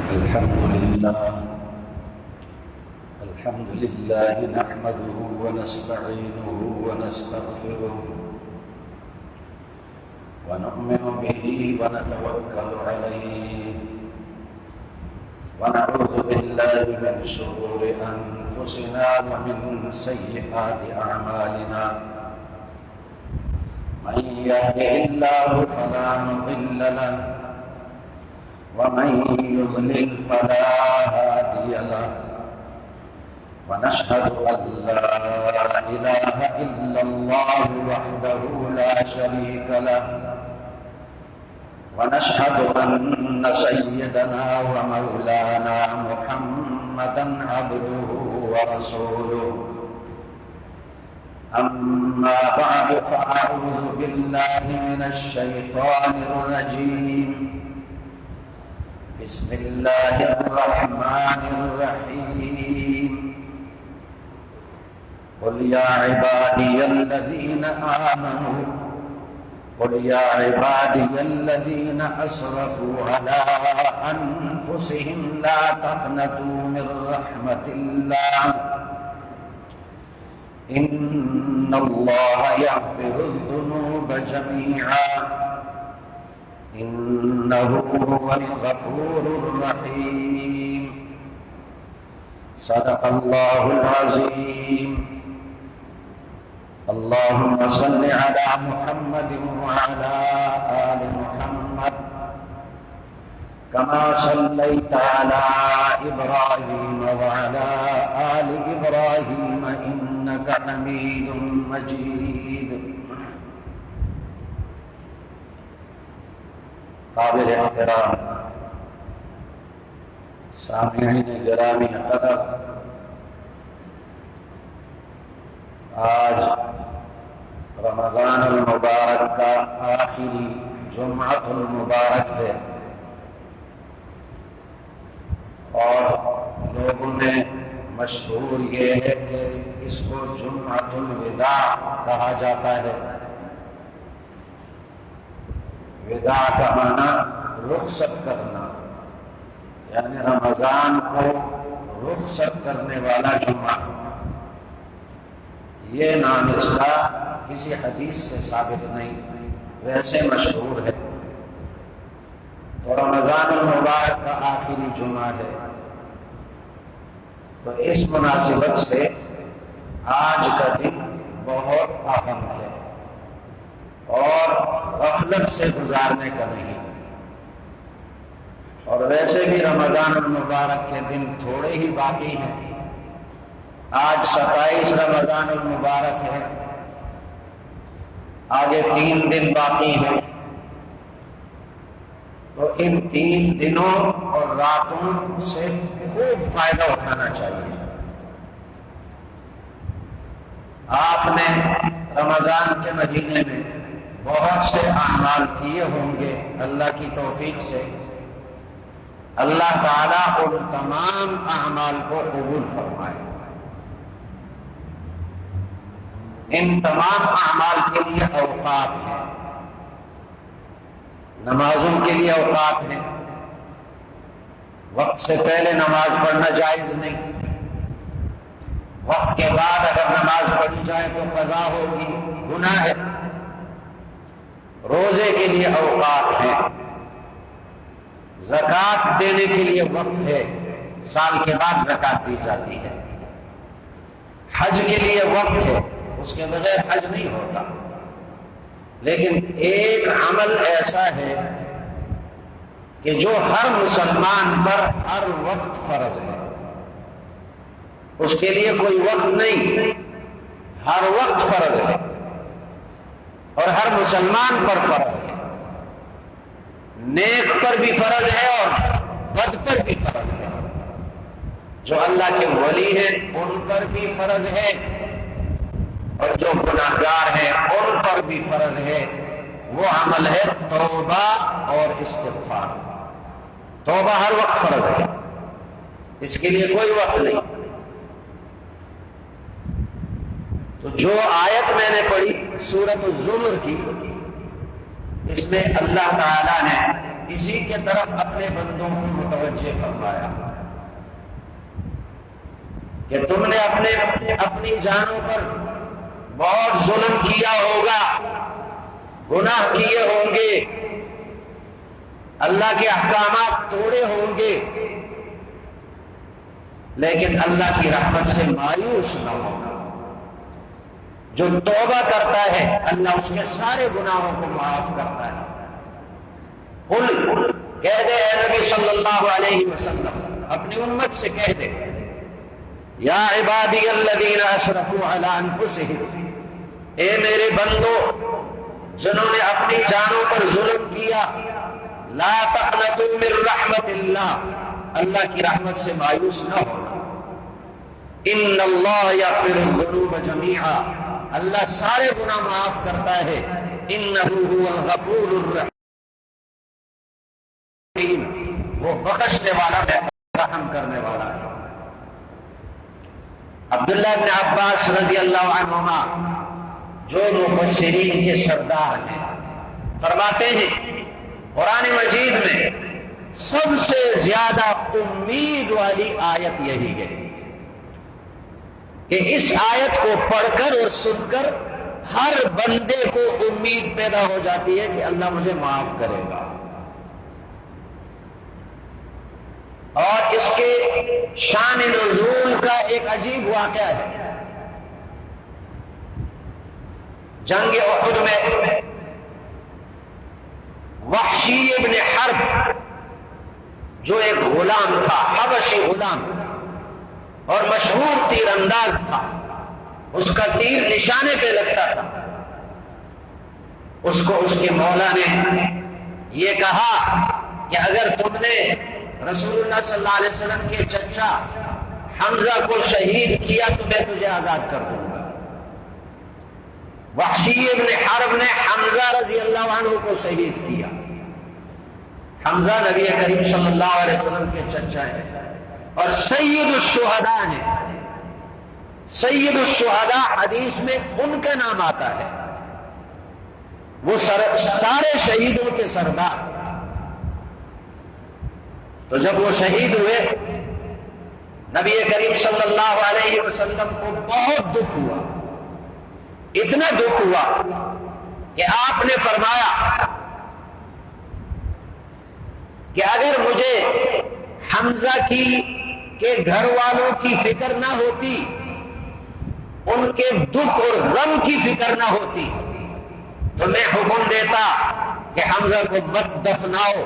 الحمد لله نحمده ونستعينه ونستغفره ونؤمن به ونتوكل عليه ونعوذ بالله من شرور أنفسنا ومن سيئات أعمالنا من يهده الله فلا مضل له ومن يضلل فلا هادي له ونشهد أن لا إله إلا الله وحده لا شريك له ونشهد أن سيدنا ومولانا محمدا عبده ورسوله أما بعد فأعوذ بالله من الشيطان الرجيم بسم الله الرحمن الرحيم قل يا عبادي الذين أسرفوا على أنفسهم لا تقنطوا من رحمة الله إن الله يغفر الذنوب جميعا إنه هو الغفور الرحيم صدق الله العظيم اللهم صل على محمد وعلى آل محمد كما صليت على إبراهيم وعلى آل إبراهيم إنك حميد مجيد قابل احترام سامعین گرامی قدر، آج رمضان المبارک کا آخری جمعۃ المبارک ہے اور لوگوں میں مشہور یہ ہے کہ اس کو جمعۃ الوداع کہا جاتا ہے۔ وداع کا معنی رخصت کرنا، یعنی رمضان کو رخصت کرنے والا جمعہ۔ یہ نام اس کا کسی حدیث سے ثابت نہیں، ویسے مشہور ہے۔ تو رمضان المبارک کا آخری جمعہ ہے، تو اس مناسبت سے آج کا دن بہت اہم ہے اور غفلت سے گزارنے کا نہیں۔ اور ویسے بھی رمضان المبارک کے دن تھوڑے ہی باقی ہیں، آج 27 رمضان المبارک ہے، آگے 3 دن باقی ہیں، تو ان 3 دنوں اور راتوں سے خوب فائدہ اٹھانا چاہیے۔ آپ نے رمضان کے مہینے میں بہت سے اعمال کیے ہوں گے، اللہ کی توفیق سے اللہ تعالیٰ ان تمام اعمال کو قبول فرمائے۔ ان تمام اعمال کے لیے اوقات ہیں، نمازوں کے لیے اوقات ہیں، وقت سے پہلے نماز پڑھنا جائز نہیں، وقت کے بعد اگر نماز پڑھی جائے تو قضا ہوگی، گناہ ہے۔ روزے کے لیے اوقات ہیں، زکوٰۃ دینے کے لیے وقت ہے، سال کے بعد زکوٰۃ دی جاتی ہے۔ حج کے لیے وقت ہے، اس کے بغیر حج نہیں ہوتا۔ لیکن ایک عمل ایسا ہے کہ جو ہر مسلمان پر ہر وقت فرض ہے، اس کے لیے کوئی وقت نہیں، ہر وقت فرض ہے اور ہر مسلمان پر فرض ہے۔ نیک پر بھی فرض ہے اور بد پر بھی فرض ہے، جو اللہ کے ولی ہیں ان پر بھی فرض ہے اور جو گناہگار ہیں ان پر بھی فرض ہے۔ وہ عمل ہے توبہ اور استغفار۔ توبہ ہر وقت فرض ہے، اس کے لیے کوئی وقت نہیں۔ تو جو آیت میں نے پڑھی سورۃ الزمر کی، اس میں اللہ تعالیٰ نے اسی کے طرف اپنے بندوں کو متوجہ فرمایا کہ تم نے اپنی جانوں پر بہت ظلم کیا ہوگا، گناہ کیے ہوں گے، اللہ کے احکامات توڑے ہوں گے، لیکن اللہ کی رحمت سے مایوس نہ ہوگا۔ جو توبہ کرتا ہے اللہ اس کے سارے گناہوں کو معاف کرتا ہے۔ قل، کہہ دے اے نبی صلی اللہ علیہ وسلم، اپنی امت سے کہہ دے، یا عبادی الذین اسرفوا علی انفسہم، اے میرے بندو جنہوں نے اپنی جانوں پر ظلم کیا، لا تقنطوا من رحمت اللہ، اللہ کی رحمت سے مایوس نہ ہونا۔ ان اللہ یغفر الذنوب جميعا، اللہ سارے گناہ معاف کرتا ہے۔ انہ هو الغفور الرحیم، وہ بخشنے والا ہے، رحم کرنے والا ہے۔ عبداللہ بن عباس رضی اللہ عنہما جو مفسرین کے سردار ہیں فرماتے ہیں قرآن مجید میں سب سے زیادہ امید والی آیت یہی ہے کہ اس آیت کو پڑھ کر اور سن کر ہر بندے کو امید پیدا ہو جاتی ہے کہ اللہ مجھے معاف کرے گا۔ اور اس کے شان نزول کا ایک عجیب واقعہ ہے۔ جنگ احد میں وحشی ابن حرب جو ایک غلام تھا، حبشی غلام اور مشہور تیر انداز تھا، اس کا تیر نشانے پہ لگتا تھا، اس کو اس کے مولا نے یہ کہا کہ اگر تم نے رسول اللہ صلی اللہ علیہ وسلم کے چچا حمزہ کو شہید کیا تو میں تجھے آزاد کر دوں گا۔ وحشی ابن حرب نے حمزہ رضی اللہ عنہ کو شہید کیا۔ حمزہ نبی کریم صلی اللہ علیہ وسلم کے چچا ہیں اور سید الشہداء ہیں۔ سید الشہداء حدیث میں ان کا نام آتا ہے، وہ سارے شہیدوں کے سردار۔ تو جب وہ شہید ہوئے نبی کریم صلی اللہ علیہ وسلم کو بہت دکھ ہوا، اتنا دکھ ہوا کہ آپ نے فرمایا کہ اگر مجھے حمزہ کے گھر والوں کی فکر نہ ہوتی، ان کے دکھ اور غم کی فکر نہ ہوتی، تو میں حکم دیتا کہ حمزہ کو مت دفناؤ،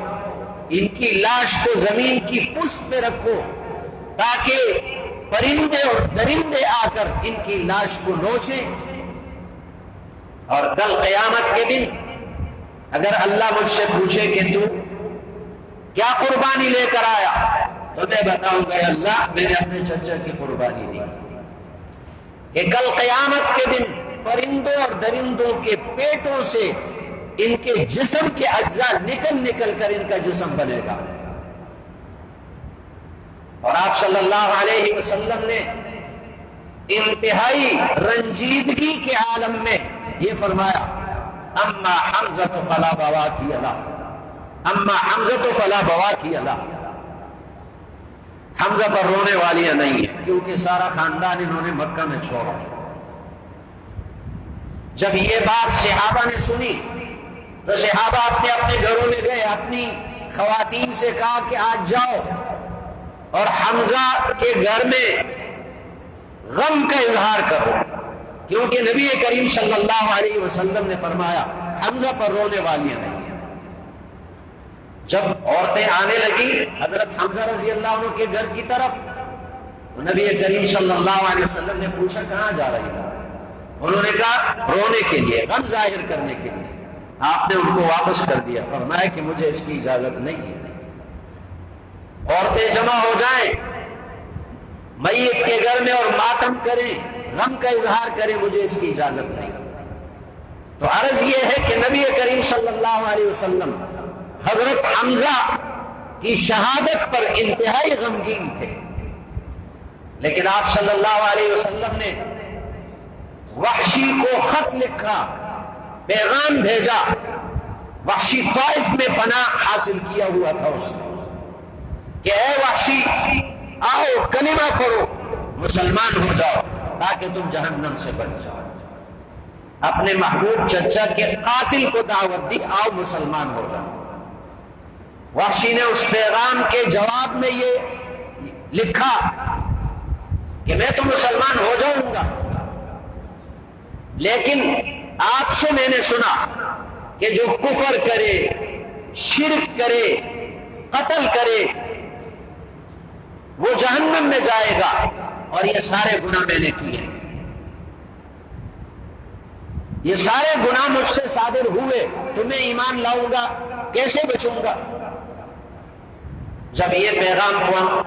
ان کی لاش کو زمین کی پشت پہ رکھو تاکہ پرندے اور درندے آ کر ان کی لاش کو نوچیں، اور کل قیامت کے دن اگر اللہ مجھ سے پوچھے کہ تو کیا قربانی لے کر آیا، تو میں بتاؤں گا اللہ میں نے اپنے چچا کی قربانی دی۔ کہ کل قیامت کے دن پرندوں اور درندوں کے پیٹوں سے ان کے جسم کے اجزاء نکل کر ان کا جسم بنے گا۔ اور آپ صلی اللہ علیہ وسلم نے انتہائی رنجیدگی کے عالم میں یہ فرمایا، اما حمزہ فلا بواکی لہ، اما حمزہ فلا بواکی لہ، حمزہ پر رونے والیاں نہیں ہیں کیونکہ سارا خاندان انہوں نے مکہ میں چھوڑا۔ جب یہ بات صحابہ نے سنی تو صحابہ اپنے گھروں میں گئے، اپنی خواتین سے کہا کہ آج جاؤ اور حمزہ کے گھر میں غم کا اظہار کرو، کیونکہ نبی کریم صلی اللہ علیہ وسلم نے فرمایا حمزہ پر رونے والیاں نہیں۔ جب عورتیں آنے لگی حضرت حمزہ رضی اللہ عنہ کے گھر کی طرف، تو نبی کریم صلی اللہ علیہ وسلم نے پوچھا کہاں جا رہی ہیں؟ انہوں نے کہا رونے کے لیے، غم ظاہر کرنے کے لیے۔ آپ نے ان کو واپس کر دیا، فرمایا کہ مجھے اس کی اجازت نہیں ہے۔ عورتیں جمع ہو جائیں میت کے گھر میں اور ماتم کریں، غم کا اظہار کریں، مجھے اس کی اجازت نہیں۔ تو عرض یہ ہے کہ نبی کریم صلی اللہ علیہ وسلم حضرت حمزہ کی شہادت پر انتہائی غمگین تھے، لیکن آپ صلی اللہ علیہ وسلم نے وحشی کو خط لکھا، پیغام بھیجا وحشی طائف میں پناہ حاصل کیا ہوا تھا اس نے کہ اے وحشی آؤ کلمہ پڑھو مسلمان ہو جاؤ تاکہ تم جہنم سے بچ جاؤ. اپنے محبوب چچا کے قاتل کو دعوت دی آؤ مسلمان ہو جاؤ. وحشی نے اس پیغام کے جواب میں یہ لکھا کہ میں تو مسلمان ہو جاؤں گا، لیکن آپ سے میں نے سنا کہ جو کفر کرے، شرک کرے، قتل کرے وہ جہنم میں جائے گا، اور یہ سارے گناہ میں نے کیے ہیں، یہ سارے گناہ مجھ سے صادر ہوئے، تو میں ایمان لاؤں گا کیسے بچوں گا؟ جب یہ پیغام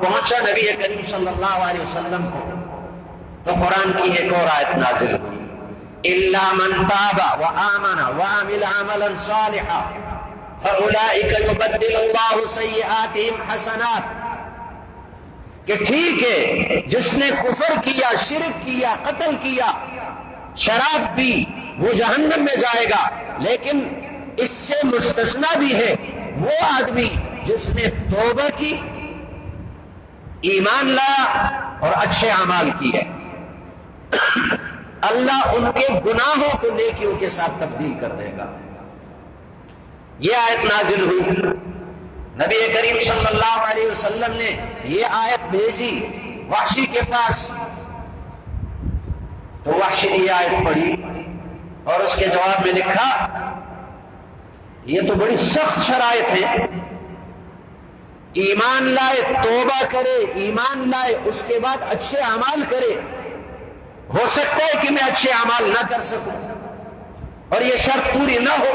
پہنچا نبی کریم صلی اللہ علیہ وسلم کو تو قرآن کی ایک اور آیت نازل ہوئی، إِلَّا مَنْ تَابَ وَآمَنَ وَعَمِلَ عَمَلًا صَالِحًا فَأُولَٰئِكَ يُبَدِّلُ اللَّهُ سَيِّئَاتِهِمْ حَسَنَاتٍ، کہ ٹھیک ہے جس نے کفر کیا، شرک کیا، قتل کیا، شراب پی، وہ جہنم میں جائے گا، لیکن اس سے مستثنی بھی ہے وہ آدمی جس نے توبہ کی، ایمان لایا اور اچھے اعمال کیے، اللہ ان کے گناہوں کو نیکیوں کے ساتھ تبدیل کر دے گا. یہ آیت نازل ہوئی، نبی کریم صلی اللہ علیہ وسلم نے یہ آیت بھیجی وحشی کے پاس، تو وحشی نے یہ آیت پڑھی اور اس کے جواب میں لکھا یہ تو بڑی سخت شرائط ہے، ایمان لائے، توبہ کرے، ایمان لائے، اس کے بعد اچھے اعمال کرے، ہو سکتا ہے کہ میں اچھے اعمال نہ کر سکوں اور یہ شرط پوری نہ ہو.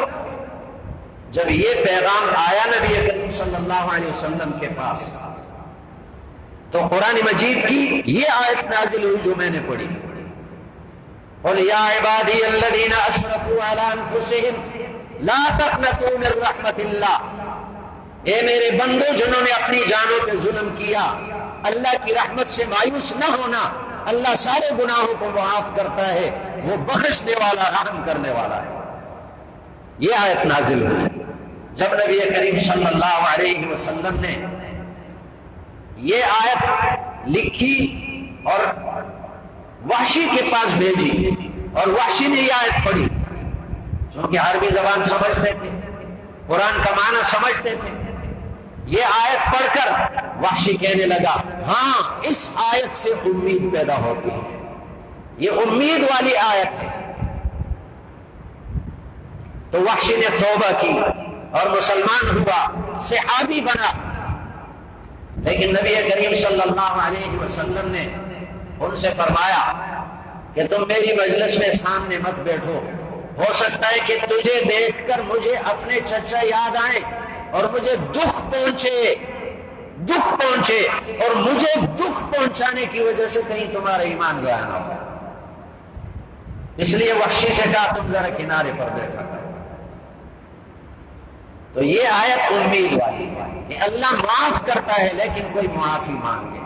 جب یہ پیغام آیا نبی کریم صلی اللہ علیہ وسلم کے پاس تو قرآن مجید کی یہ آیت نازل ہوئی جو میں نے پڑھی، قُلْ يَا عِبَادِيَ الَّذِينَ أَسْرَفُوا عَلَىٰ أَنفُسِهِمْ لَا تَقْنَطُوا مِن رَحْمَةِ اللَّهِ، اے میرے بندو جنہوں نے اپنی جانوں پہ ظلم کیا، اللہ کی رحمت سے مایوس نہ ہونا، اللہ سارے گناہوں کو معاف کرتا ہے، وہ بخشنے والا، رحم کرنے والا ہے. یہ آیت نازل ہوئی جب نبی کریم صلی اللہ علیہ وسلم نے یہ آیت لکھی اور وحشی کے پاس بھیجی، اور وحشی نے یہ آیت پڑھی، کیونکہ عربی زبان سمجھتے تھے، قرآن کا معنی سمجھتے تھے. یہ آیت پڑھ کر وحشی کہنے لگا ہاں اس آیت سے امید پیدا ہوتی ہے، یہ امید والی آیت ہے. تو وحشی نے توبہ کی اور مسلمان ہوا، صحابی بنا. لیکن نبی کریم صلی اللہ علیہ وسلم نے ان سے فرمایا کہ تم میری مجلس میں سامنے مت بیٹھو، ہو سکتا ہے کہ تجھے دیکھ کر مجھے اپنے چچا یاد آئیں اور مجھے دکھ پہنچے اور مجھے دکھ پہنچانے کی وجہ سے کہیں تمہارا ایمان ضائع نہ ہو. اس لیے وحشی سے کہا تم ذرا کنارے پر بیٹھا کرو. تو یہ آیت امید والی کہ اللہ معاف کرتا ہے لیکن کوئی معافی مانگے.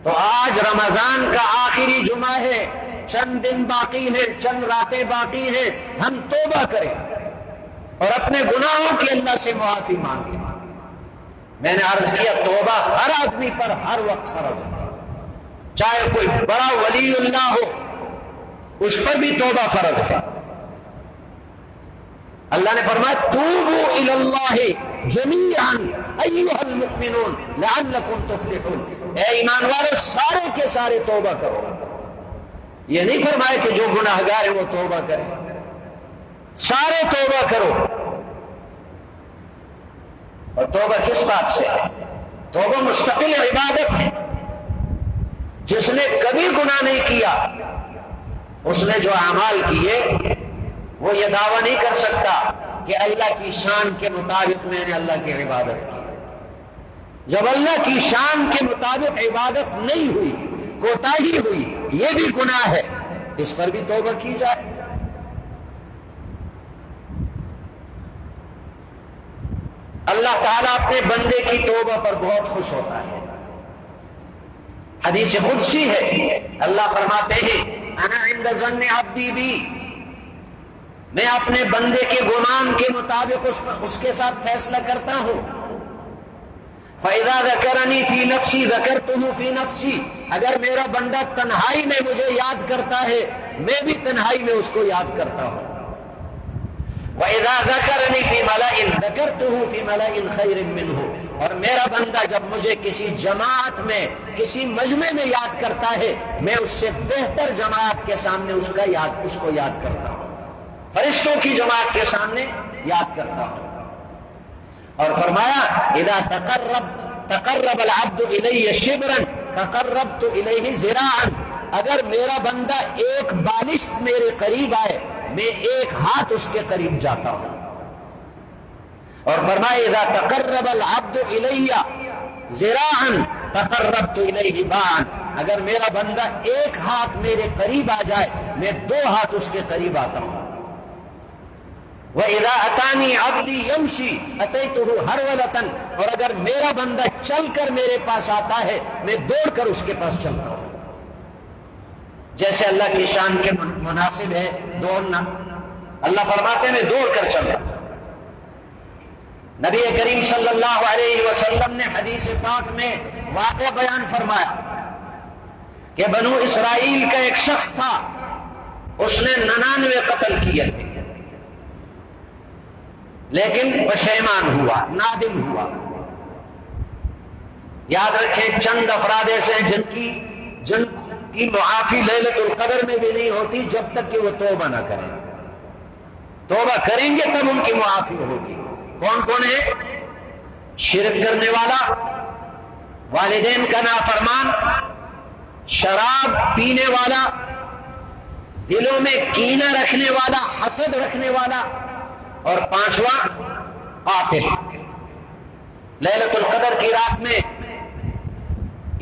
تو آج رمضان کا آخری جمعہ ہے، چند دن باقی ہے، چند راتیں باقی ہیں، ہم توبہ کریں اور اپنے گناہوں کی اللہ سے معافی مانگیں. میں نے عرض کیا توبہ ہر آدمی پر ہر وقت فرض ہے، چاہے کوئی بڑا ولی اللہ ہو اس پر بھی توبہ فرض ہے. اللہ نے فرمایا توبوا الی اللہ جمیعا ایھا المؤمنون لعلکم تفلحون، اے ایمان والو سارے کے سارے توبہ کرو. یہ نہیں فرمایا کہ جو گناہگار ہے وہ توبہ کرے، سارے توبہ کرو. اور توبہ کس بات سے ہے؟ توبہ مستقل عبادت ہے. جس نے کبھی گناہ نہیں کیا اس نے جو اعمال کیے وہ یہ دعویٰ نہیں کر سکتا کہ اللہ کی شان کے مطابق میں نے اللہ کی عبادت کی. جب اللہ کی شان کے مطابق عبادت نہیں ہوئی، کوتاہی ہوئی، یہ بھی گناہ ہے، اس پر بھی توبہ کی جائے. اللہ تعالیٰ اپنے بندے کی توبہ پر بہت خوش ہوتا ہے. حدیث قدسی ہے، اللہ فرماتے ہیں انا عند ظن عبدی بی، میں اپنے بندے کے گمان کے مطابق اس کے ساتھ فیصلہ کرتا ہوں۔ فَإِذَا ذَكَرَنِي فِي نَفْسِي ذَكَرْتُهُ فِي نَفْسِي، اگر میرا بندہ تنہائی میں مجھے یاد کرتا ہے میں بھی تنہائی میں اس کو یاد کرتا ہوں۔ وَإِذَا ذَكَرَنِي فِي مَلَئٍ ذَكَرْتُهُ فِي مَلَئٍ خَيْرٍ مِّنْهُ، اور میرا بندہ جب مجھے کسی جماعت میں کسی مجمع میں یاد کرتا ہے میں اس سے بہتر جماعت کے سامنے اس کو یاد کرتا ہوں، فرشتوں کی جماعت کے سامنے یاد کرتا ہوں۔ اور فرمایا اذا تقرب العبد الی شبرا تقربت الیہ ذراعا، اگر میرا بندہ ایک بالشت میرے قریب آئے میں ایک ہاتھ اس کے قریب جاتا ہوں۔ اور فرمایا اذا تقرب العبد الی ذراعا تقربت الیہ باعا، اگر میرا بندہ ایک ہاتھ میرے قریب آ جائے میں دو ہاتھ اس کے قریب آتا ہوں۔ وَإِذَا أَتَانِي عَبْدِي يَمْشِي أَتَيْتُهُ هَرْوَلَةً، اور اگر میرا بندہ چل کر میرے پاس آتا ہے میں دوڑ کر اس کے پاس چلتا ہوں۔ جیسے اللہ کی شان کے مناسب ہے دوڑنا، اللہ فرماتے ہیں میں دوڑ کر چلتا ہوں۔ نبی کریم صلی اللہ علیہ وسلم نے حدیث پاک میں واقعہ بیان فرمایا کہ بنو اسرائیل کا ایک شخص تھا، اس نے 99 قتل کیے تھے لیکن پشیمان ہوا، نادم ہوا۔ یاد رکھیں چند افراد ایسے ہیں جن کی معافی لیلۃ القدر میں بھی نہیں ہوتی جب تک کہ وہ توبہ نہ کریں، توبہ کریں گے تب ان کی معافی ہوگی۔ کون کون ہے؟ شرک کرنے والا، والدین کا نافرمان، شراب پینے والا، دلوں میں کینہ رکھنے والا، حسد رکھنے والا، اور پانچواں قاتل۔ لیلۃ القدر کی رات میں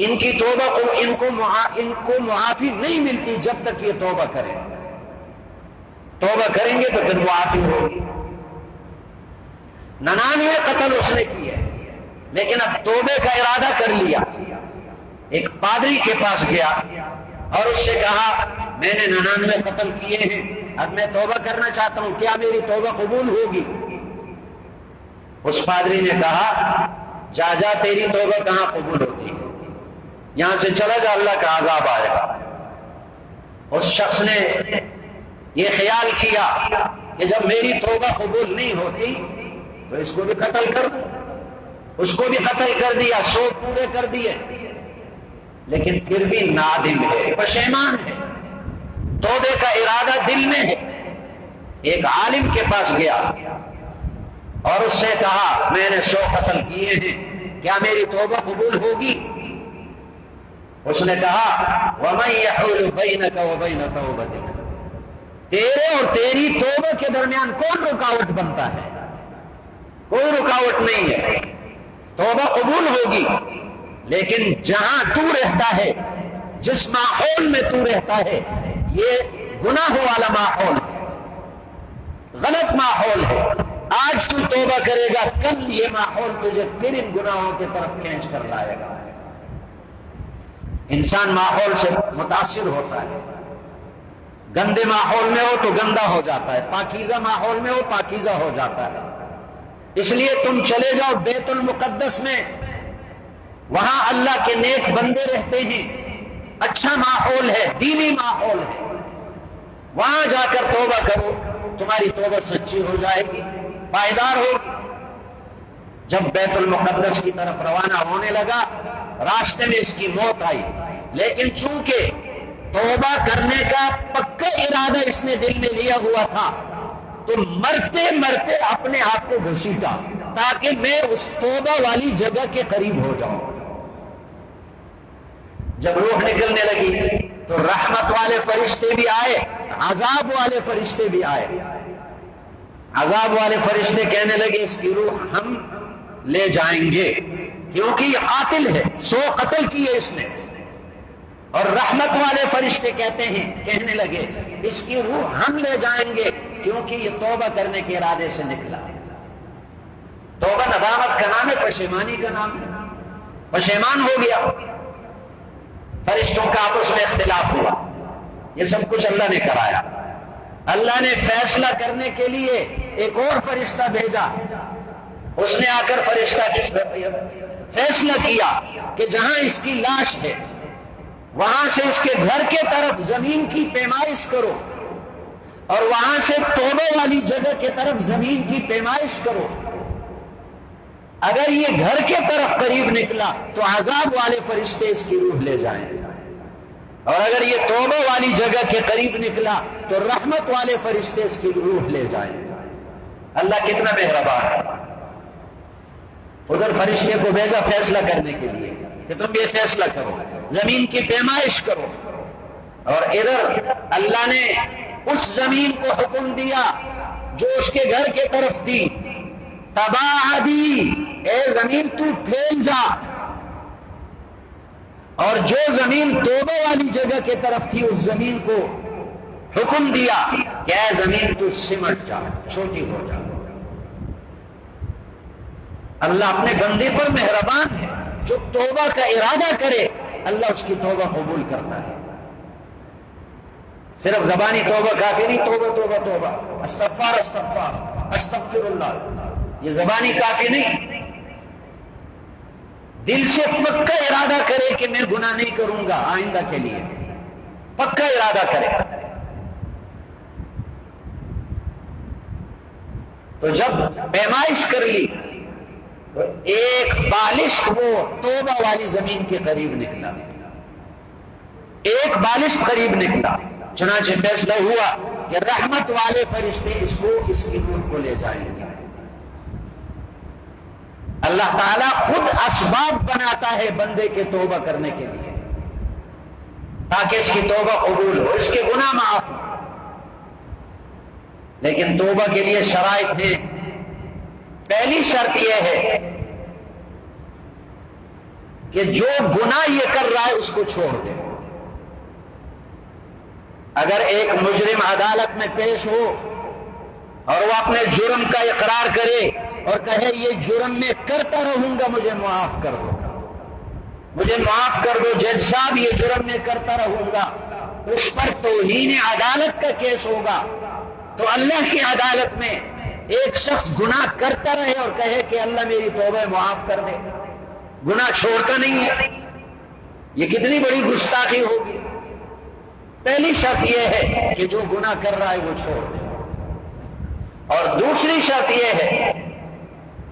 ان کی توبہ کو ان کو معافی نہیں ملتی جب تک یہ توبہ کریں، توبہ کریں گے تو پھر معافی ہوگی۔ 99 قتل اس نے کیے لیکن اب توبے کا ارادہ کر لیا۔ ایک پادری کے پاس گیا اور اس سے کہا میں نے 99 قتل کیے ہیں، اب میں توبہ کرنا چاہتا ہوں، کیا میری توبہ قبول ہوگی؟ اس پادری نے کہا جا تیری توبہ کہاں قبول ہوتی ہے، یہاں سے چلا جا، اللہ کا عذاب آئے گا۔ اس شخص نے یہ خیال کیا کہ جب میری توبہ قبول نہیں ہوتی تو اس کو بھی قتل کر دوں، اس کو بھی قتل کر دیا، 100 پورے کر دیے، لیکن پھر بھی نادم ہے، پشیمان ہے، توبے کا ارادہ دل میں ہے۔ ایک عالم کے پاس گیا اور اس سے کہا میں نے 100 قتل کیے ہیں، کیا میری توبہ قبول ہوگی؟ اس نے کہا وَمَن يَحُولُ بَيْنَكَ وَبَيْنَ تَوْبَتِكَ، تیرے اور تیری توبہ کے درمیان کون رکاوٹ بنتا ہے؟ کوئی رکاوٹ نہیں ہے، توبہ قبول ہوگی، لیکن جہاں تو رہتا ہے، جس ماحول میں تو رہتا ہے، یہ گناہ والا ماحول ہے، غلط ماحول ہے۔ آج تو توبہ کرے گا، کل یہ ماحول تجھے پھر ان گناہوں کی طرف کھینچ کر لائے گا۔ انسان ماحول سے متاثر ہوتا ہے، گندے ماحول میں ہو تو گندا ہو جاتا ہے، پاکیزہ ماحول میں ہو پاکیزہ ہو جاتا ہے۔ اس لیے تم چلے جاؤ بیت المقدس میں، وہاں اللہ کے نیک بندے رہتے ہیں، اچھا ماحول ہے، دینی ماحول ہے، وہاں جا کر توبہ کرو، تمہاری توبہ سچی ہو جائے گی، پائیدار ہوگی۔ جب بیت المقدس کی طرف روانہ ہونے لگا راستے میں اس کی موت آئی، لیکن چونکہ توبہ کرنے کا پکا ارادہ اس نے دل میں لیا ہوا تھا تو مرتے مرتے اپنے آپ کو گھسیٹا تاکہ میں اس توبہ والی جگہ کے قریب ہو جاؤں۔ جب روح نکلنے لگی تو رحمت والے فرشتے بھی آئے، عذاب والے فرشتے بھی آئے۔ عذاب والے فرشتے کہنے لگے اس کی روح ہم لے جائیں گے کیونکہ یہ قاتل ہے، 100 قتل کیے اس نے، اور رحمت والے فرشتے کہنے لگے اس کی روح ہم لے جائیں گے کیونکہ یہ توبہ کرنے کے ارادے سے نکلا۔ توبہ ندامت کا نام ہے، پشیمانی کا نام ہے، پشیمان ہو گیا۔ فرشتوں کا آپس میں اختلاف ہوا، یہ سب کچھ اللہ نے کرایا۔ اللہ نے فیصلہ کرنے کے لیے ایک اور فرشتہ بھیجا. اس نے آ کر فیصلہ کیا کہ جہاں اس کی لاش ہے وہاں سے اس کے گھر کے طرف زمین کی پیمائش کرو اور وہاں سے توبہ والی جگہ کی طرف زمین کی پیمائش کرو. اگر یہ گھر کے طرف قریب نکلا تو عذاب والے فرشتے اس کی روح لے جائیں، اور اگر یہ توبہ والی جگہ کے قریب نکلا تو رحمت والے فرشتے اس کی روح لے جائیں. اللہ کتنا مہربان ہے. ادھر فرشتے کو بھیجا فیصلہ کرنے کے لیے کہ تم یہ فیصلہ کرو، زمین کی پیمائش کرو، اور ادھر اللہ نے اس زمین کو حکم دیا جو اس کے گھر کے طرف تھی، تباعدی، اے زمین تو پھیل جا. اور جو زمین توبہ والی جگہ کے طرف تھی اس زمین کو حکم دیا کہ اے زمین تو سمٹ جا، چھوٹی ہو جا. اللہ اپنے بندے پر مہربان ہے. جو توبہ کا ارادہ کرے اللہ اس کی توبہ قبول کرتا ہے. صرف زبانی توبہ کافی نہیں، توبہ توبہ توبہ، استغفار استغفار استغفر اللہ، یہ زبانی کافی نہیں. دل سے پکا ارادہ کرے کہ میں گناہ نہیں کروں گا آئندہ کے لیے، پکا ارادہ کرے. تو جب پیمائش کر لی تو ایک بالشت وہ توبہ والی زمین کے قریب نکلا، ایک بالشت قریب نکلا. چنانچہ فیصلہ ہوا کہ رحمت والے فرشتے اس کی روح کو لے جائیں گے. اللہ تعالیٰ خود اسباب بناتا ہے بندے کے توبہ کرنے کے لیے تاکہ اس کی توبہ قبول ہو، اس کے گناہ معاف ہو. لیکن توبہ کے لیے شرائط ہیں. پہلی شرط یہ ہے کہ جو گناہ یہ کر رہا ہے اس کو چھوڑ دے. اگر ایک مجرم عدالت میں پیش ہو اور وہ اپنے جرم کا اقرار کرے اور کہے یہ جرم میں کرتا رہوں گا، مجھے معاف کر دو، مجھے معاف کر دو جج صاحب، یہ جرم میں کرتا رہوں گا، اس پر توہین عدالت کا کیس ہوگا. تو اللہ کی عدالت میں ایک شخص گناہ کرتا رہے اور کہے کہ اللہ میری توبہ معاف کر دے، گناہ چھوڑتا نہیں ہے، یہ کتنی بڑی گستاخی ہوگی. پہلی شرط یہ ہے کہ جو گناہ کر رہا ہے وہ چھوڑ دے. اور دوسری شرط یہ ہے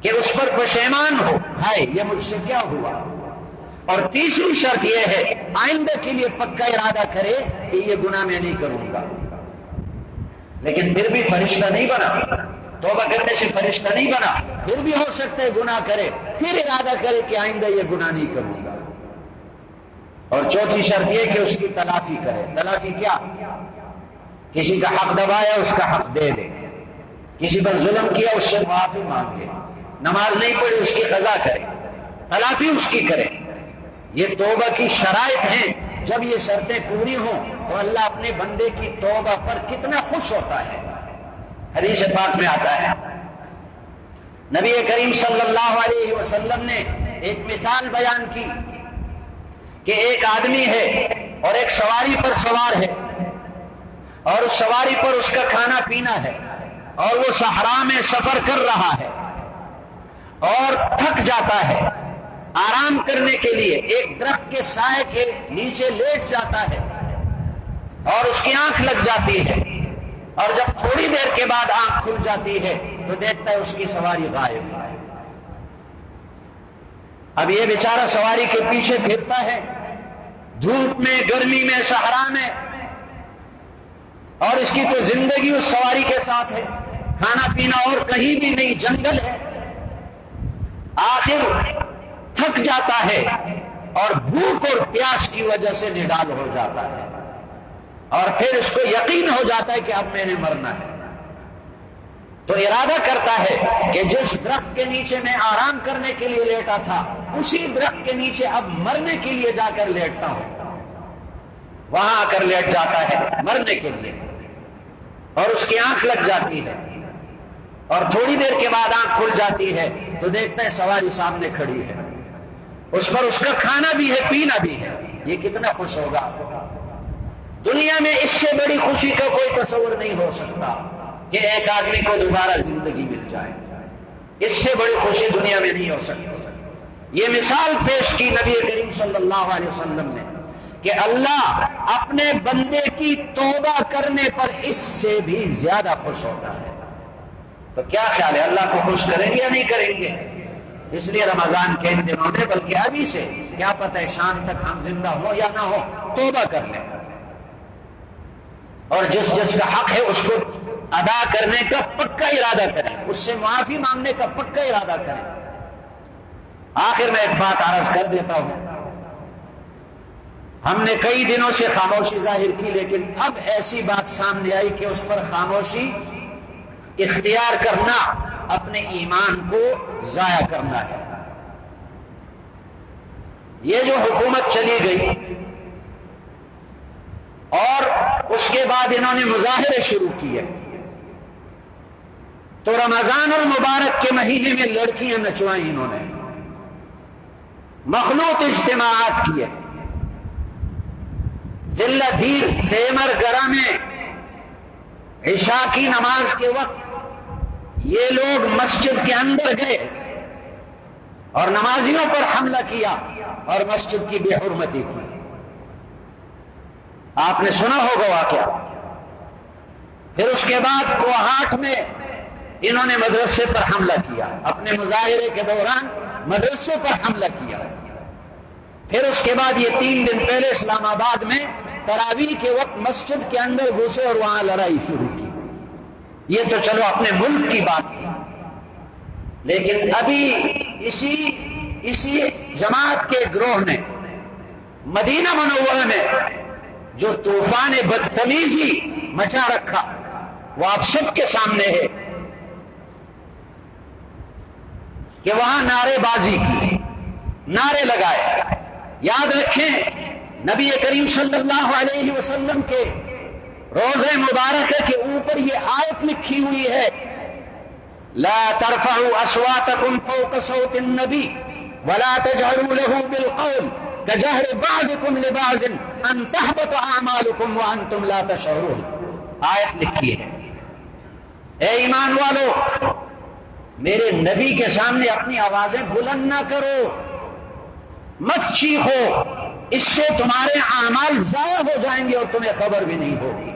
کہ اس پر پشیمان ہو، ہائے یہ مجھ سے کیا ہوا. اور تیسری شرط یہ ہے آئندہ کے لیے پکا ارادہ کرے کہ یہ گناہ میں نہیں کروں گا. لیکن پھر بھی فرشتہ نہیں بنا، توبہ کرنے سے فرشتہ نہیں بنا، پھر بھی ہو سکتا ہے گناہ کرے، پھر ارادہ کرے کہ آئندہ یہ گناہ نہیں کروں گا. اور چوتھی شرط یہ کہ اس کی تلافی کرے. تلافی کیا؟ کسی کا حق دبایا اس کا حق دے دے، کسی پر ظلم کیا اس سے معافی مانگے، نماز نہیں پڑھی اس کی قضا کرے، تلافی اس کی کرے. یہ توبہ کی شرائط ہیں. جب یہ شرطیں پوری ہوں تو اللہ اپنے بندے کی توبہ پر کتنا خوش ہوتا ہے. حدیث پاک میں آتا ہے نبی کریم صلی اللہ علیہ وسلم نے ایک مثال بیان کی کہ ایک آدمی ہے اور ایک سواری پر سوار ہے، اور اس سواری پر اس کا کھانا پینا ہے، اور وہ صحرا میں سفر کر رہا ہے اور تھک جاتا ہے. آرام کرنے کے لیے ایک درخت کے سائے کے نیچے لیٹ جاتا ہے اور اس کی آنکھ لگ جاتی ہے، اور جب تھوڑی دیر کے بعد آنکھ کھل جاتی ہے تو دیکھتا ہے اس کی سواری غائب. اب یہ بیچارہ سواری کے پیچھے پھرتا ہے، دھوپ میں، گرمی میں، صحرا میں، اور اس کی تو زندگی اس سواری کے ساتھ ہے، کھانا پینا اور کہیں بھی نہیں، جنگل ہے. آخر تھک جاتا ہے اور بھوک اور پیاس کی وجہ سے نڈال ہو جاتا ہے، اور پھر اس کو یقین ہو جاتا ہے کہ اب میں نے مرنا ہے. تو ارادہ کرتا ہے کہ جس درخت کے نیچے میں آرام کرنے کے لیے لیٹا تھا اسی درخت کے نیچے اب مرنے کے لیے جا کر لیٹتا ہوں. وہاں آ کر لیٹ جاتا ہے مرنے کے لیے، اور اس کی آنکھ لگ جاتی ہے، اور تھوڑی دیر کے بعد آنکھ کھل جاتی ہے تو دیکھتا ہے سواری سامنے کھڑی ہے، اس پر اس کا کھانا بھی ہے، پینا بھی ہے. یہ کتنا خوش ہوگا. دنیا میں اس سے بڑی خوشی کا کوئی تصور نہیں ہو سکتا کہ ایک آدمی کو دوبارہ زندگی مل جائے. اس سے بڑی خوشی دنیا میں نہیں ہو سکتی. یہ مثال پیش کی نبی کریم صلی اللہ علیہ وسلم نے کہ اللہ اپنے بندے کی توبہ کرنے پر اس سے بھی زیادہ خوش ہوتا ہے. تو کیا خیال ہے، اللہ کو خوش کریں گے یا نہیں کریں گے؟ اس لیے رمضان کے ان دنوں میں، بلکہ ابھی سے، کیا پتہ ہے شام تک ہم زندہ ہو یا نہ ہو، توبہ کر لیں اور جس جس کا حق ہے اس کو ادا کرنے کا پکا ارادہ کریں، اس سے معافی مانگنے کا پکا ارادہ کریں. آخر میں ایک بات عرض کر دیتا ہوں. ہم نے کئی دنوں سے خاموشی ظاہر کی، لیکن اب ایسی بات سامنے آئی کہ اس پر خاموشی اختیار کرنا اپنے ایمان کو ضائع کرنا ہے. یہ جو حکومت چلی گئی اور اس کے بعد انہوں نے مظاہرے شروع کیے، تو رمضان المبارک کے مہینے میں لڑکیاں نچوائیں، انہوں نے مخلوط اجتماعات کیے. ضلع دیر تیمر گرہ میں عشاء کی نماز کے وقت یہ لوگ مسجد کے اندر گئے اور نمازیوں پر حملہ کیا اور مسجد کی بے حرمتی کی. آپ نے سنا ہوگا واقعہ. پھر اس کے بعد کوہاٹ میں انہوں نے مدرسے پر حملہ کیا، اپنے مظاہرے کے دوران مدرسے پر حملہ کیا. پھر اس کے بعد یہ 3 دن پہلے اسلام آباد میں تراویح کے وقت مسجد کے اندر گھسے اور وہاں لڑائی شروع کی. یہ تو چلو اپنے ملک کی بات تھی، لیکن ابھی اسی جماعت کے گروہ نے مدینہ منورہ میں جو طوفان بدتمیزی مچا رکھا وہ آپ سب کے سامنے ہے کہ وہاں نعرے بازی کی، نعرے لگائے. یاد رکھیں نبی کریم صلی اللہ علیہ وسلم کے روزہ مبارکہ کے اوپر یہ آیت لکھی ہوئی ہے، لا ترفعوا اصواتکم فوق صوت النبی ولا تجهروا له بالقول كجهر بعضكم لبعض ان تحبط اعمالكم وانتم لا تشعرون. آیت لکھی ہے، اے ایمان والو میرے نبی کے سامنے اپنی آوازیں بلند نہ کرو، مت چیخو، اس سے تمہارے اعمال ضائع ہو جائیں گے اور تمہیں خبر بھی نہیں ہوگی.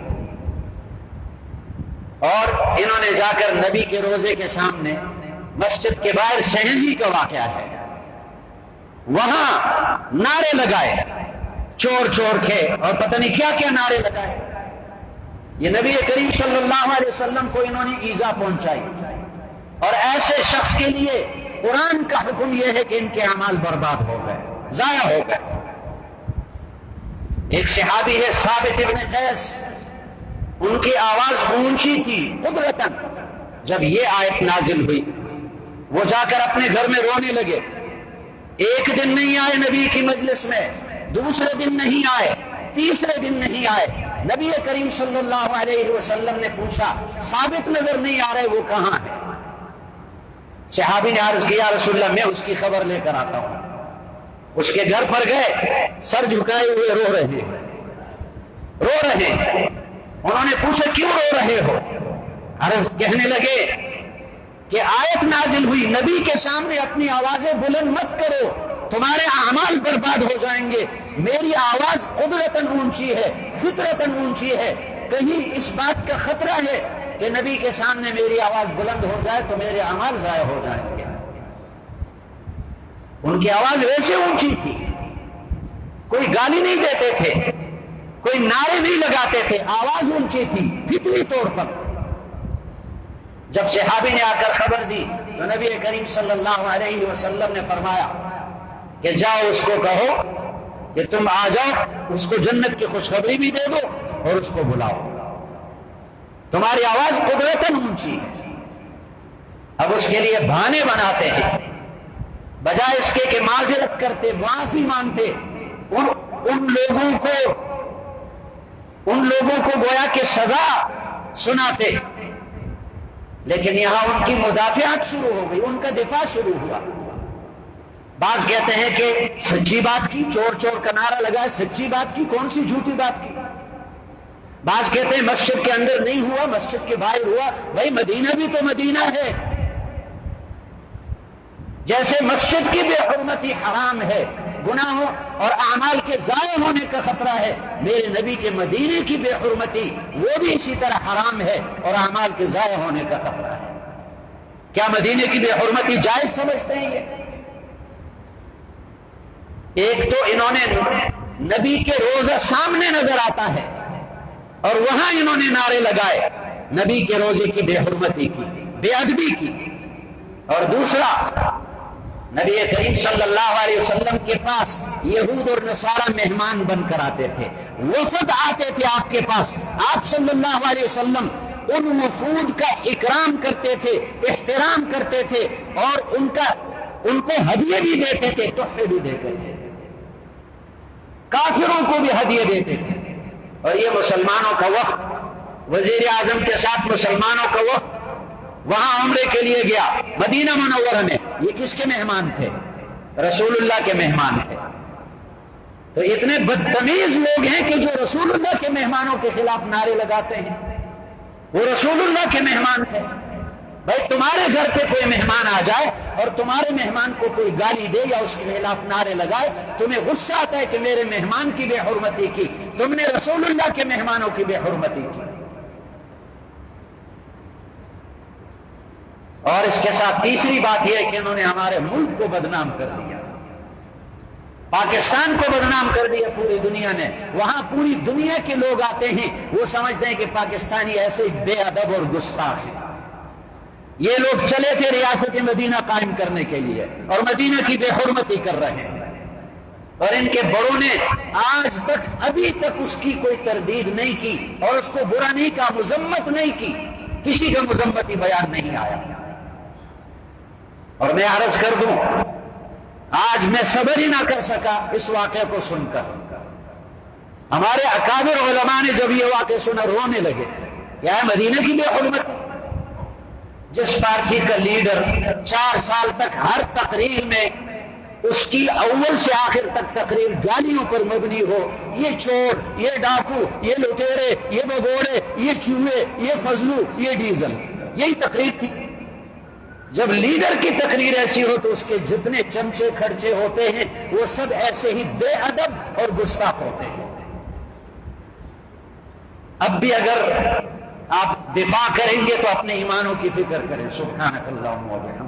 اور انہوں نے جا کر نبی کے روزے کے سامنے مسجد کے باہر شہنی کا واقعہ ہے، وہاں نعرے لگائے چور چور کے اور پتہ نہیں کیا کیا نعرے لگائے. یہ نبی کریم صلی اللہ علیہ وسلم کو انہوں نے ایذا پہنچائی. اور ایسے شخص کے لیے قرآن کا حکم یہ ہے کہ ان کے اعمال برباد ہو گئے، ضائع ہو گئے. ایک صحابی ہے ثابت ابن قیس، ان کی آواز اونچی تھی قدرتاً. جب یہ آیت نازل ہوئی وہ جا کر اپنے گھر میں رونے لگے. ایک دن نہیں آئے نبی کی مجلس میں، دوسرے دن نہیں آئے، تیسرے دن نہیں آئے. نبی کریم صلی اللہ علیہ وسلم نے پوچھا ثابت نظر نہیں آ رہے، وہ کہاں ہے؟ صحابی نے عرض کیا رسول اللہ میں اس کی خبر لے کر آتا ہوں. اس کے گھر پر گئے، سر جھکائے ہوئے رو رہے ہیں. انہوں نے پوچھا کیوں رو رہے ہو؟ عرض کہنے لگے کہ آیت نازل ہوئی نبی کے سامنے اپنی آوازیں بلند مت کرو، تمہارے اعمال برباد ہو جائیں گے. میری آواز قدرتاً اونچی ہے، فطرتاً اونچی ہے، کہیں اس بات کا خطرہ ہے کہ نبی کے سامنے میری آواز بلند ہو جائے تو میرے اعمال ضائع ہو جائیں گے. ان کی آواز ویسے اونچی تھی، کوئی گالی نہیں دیتے تھے، کوئی نعرے نہیں لگاتے تھے، آواز اونچی تھی فطری طور پر. جب صحابی نے آ کر خبر دی تو نبی کریم صلی اللہ علیہ وسلم نے فرمایا کہ جاؤ اس کو کہو کہ تم آ جاؤ، اس کو جنت کی خوشخبری بھی دے دو اور اس کو بلاؤ، تمہاری آواز قدرتاً اونچی. اب اس کے لیے بہانے بناتے ہیں، بجائے اس کے کہ معذرت کرتے، معافی مانگتے، ان لوگوں کو گویا کہ سزا سناتے. لیکن یہاں ان کی مدافعات شروع ہو گئی، ان کا دفاع شروع ہوا. بعض کہتے ہیں کہ سچی بات کی، چور چور کا نعرہ لگائے، سچی بات کی، کون سی جھوٹی بات کی؟ بعض کہتے ہیں مسجد کے اندر نہیں ہوا، مسجد کے باہر ہوا. بھائی مدینہ بھی تو مدینہ ہے. جیسے مسجد کی بے حرمتی حرام ہے، گناہوں اور اعمال کے ضائع ہونے کا خطرہ ہے، میرے نبی کے مدینے کی بے حرمتی وہ بھی اسی طرح حرام ہے اور اعمال کے ضائع ہونے کا خطرہ ہے. کیا مدینے کی بے حرمتی جائز سمجھتے ہیں یہ؟ ایک تو انہوں نے نبی کے روزہ سامنے نظر آتا ہے اور وہاں انہوں نے نعرے لگائے نبی کے روزے کی بے حرمتی کی، بے ادبی کی. اور دوسرا، نبی کریم صلی اللہ علیہ وسلم کے پاس یہود اور نصارہ مہمان بن کر آتے تھے، وفد آتے تھے آپ کے پاس. آپ صلی اللہ علیہ وسلم ان وفود کا اکرام کرتے تھے، احترام کرتے تھے اور ان کو ہدیے بھی دیتے تھے، تحفے بھی دیتے تھے. کافروں کو بھی ہدیے دیتے تھے. اور یہ مسلمانوں کا وفد، وزیر اعظم کے ساتھ مسلمانوں کا وفد وہاں عمرے کے لیے گیا مدینہ منورہ میں. یہ کس کے مہمان تھے؟ رسول اللہ کے مہمان تھے. تو اتنے بدتمیز لوگ ہیں کہ جو رسول اللہ کے مہمانوں کے خلاف نعرے لگاتے ہیں. وہ رسول اللہ کے مہمان تھے. بھائی تمہارے گھر پہ کوئی مہمان آ جائے اور تمہارے مہمان کو کوئی گالی دے یا اس کے خلاف نعرے لگائے، تمہیں غصہ آتا ہے کہ میرے مہمان کی بے حرمتی کی، تم نے رسول اللہ کے مہمانوں کی بے حرمتی کی. اور اس کے ساتھ تیسری بات یہ ہے کہ انہوں نے ہمارے ملک کو بدنام کر دیا، پاکستان کو بدنام کر دیا پوری دنیا میں. وہاں پوری دنیا کے لوگ آتے ہیں، وہ سمجھتے ہیں کہ پاکستانی ایسے بے ادب اور گستاخ ہیں. یہ لوگ چلے تھے ریاست مدینہ قائم کرنے کے لیے اور مدینہ کی بے حرمتی کر رہے ہیں، اور ان کے بڑوں نے آج تک ابھی تک اس کی کوئی تردید نہیں کی اور اس کو برا نہیں کہا، مذمت نہیں کی، کسی کا مذمتی بیان نہیں آیا. اور میں عرض کر دوں، آج میں صبر ہی نہ کر سکا اس واقعے کو سن کر. ہمارے اکابر علماء نے جب یہ واقعہ سنا رونے لگے. کیا ہے مدینہ کی بے حرمت؟ جس پارٹی کا لیڈر 4 سال تک ہر تقریر میں اس کی اول سے آخر تک تقریر گالیوں پر مبنی ہو، یہ چور، یہ ڈاکو، یہ لٹیرے، یہ بگوڑے، یہ چوہے، یہ فضلو، یہ ڈیزل، یہی تقریر تھی. جب لیڈر کی تقریر ایسی ہو تو اس کے جتنے چمچے خرچے ہوتے ہیں وہ سب ایسے ہی بے ادب اور گستاخ ہوتے ہیں. اب بھی اگر آپ دفاع کریں گے تو اپنے ایمانوں کی فکر کریں. سبحانک اللہم و بحمدک.